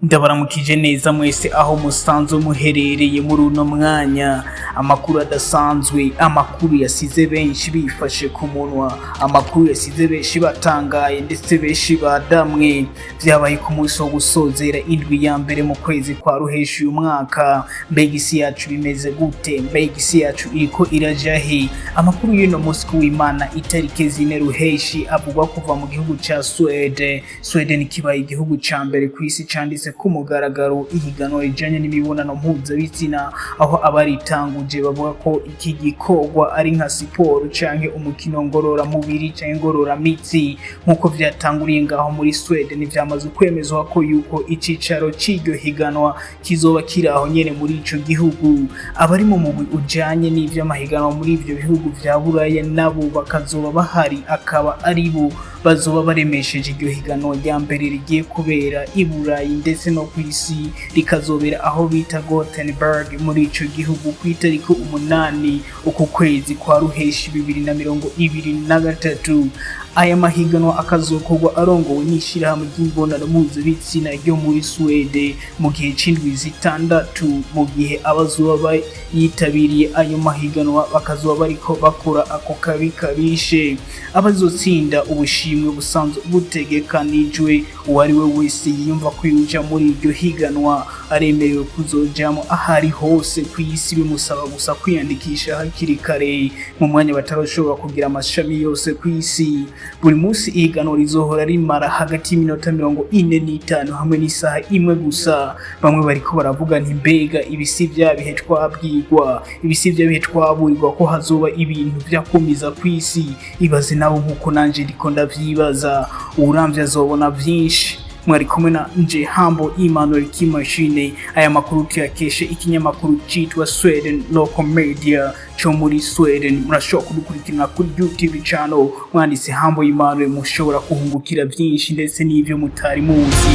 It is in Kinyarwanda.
Ndabaramukije neza mwese aho musanzwe muherereye muri uno mwanya. Amakuru adasanzwe, amakuru yasize benshi bifashe ku munwa, amakuru yasize benshi batangaye ndetse benshi badamwe. Vyabaye ku munsi wo gusozera indwi ya mbere mu kwezi kwa ruheshi uyu mwaka. Mbega isi yacu bimeze gute? Mbega isi yacu iriko iraja he? Amakuru y'uno munsi w'Imana itariki 4 ruheshi avugwa kuva mu gihugu ca Sweden. Sweden kibaye igihugu ca mbere ku isi canditse ku mugaragaro ihiganwa rijanye n'imibonano mpuzabitsina, aho abaritanguje bavuga ko iki gikorwa ari nka siporo canke umukino ngororamubiri canke ngororamitsi. Nkuko vyatanguriye ngaho muri Sweden, vyamaze kwemezwa ko yuko icicaro c'iryo higanwa kizoba kiri aho nyene muri ico gihugu. Abari mu mugwi ujanye n'ivy'amahiganwa muri ivyo bihugu vya Buraya nabo bakazoba bahari, akaba ari bo bazoba baremesheje iryo higanwa rya mbere rigiye kubera i Burayi ndetse no kw'isi, rikazobera aho bita Gothenburg muri ico gihugu ku itariki 8 uku kwezi kwa ruheshi 2023. Aya mahiganwa akazokorwa arongowe n'ishirahamwe ry'imibonano mpuzabitsina ryo muri Sweden mu gihe c'indwi zitandatu, mu gihe abazoba yitabiriye ayo mahiganwa bakazoba bariko bakora ako kabi kabishe. Abazotsinda ubushimwe busanzwe butegekanijwe, uwari we wese yiyumva kwiyuja muri iryo higanwa aremerewe kuzojamo ahari hose ku isi, bimusaba gusa kwiyandikisha hakiri kare mu mwanya bataroshobora kugira amashami yose ku isi. Buri munsi ihiganwa rizohora rimara hagati y'iminota 45 hamwe n'isaha imwe gusa. Bamwe bariko baravuga nti mbega ibisi vya bihe twabwirwa, ibisi vya bihe twaburirwa ko hazoba ibintu vyakomiza ku isi. Ibaze nabo nkuko nanje ndiko ndavyibaza, uramvye azobona vyinshi. Mwari kumwe na nje Hambo Emmanuel Kimashine. Aya makuru tuyakeshe ikinyamakuru citwa Sweden Local Media cyo muri Sweden. Murashobora kudukurikirana kuri YouTube channel mwanditse Hambo Emmanuel, mushobora kuhungukira vyinshi ndetse n'ivyo mutari muzi.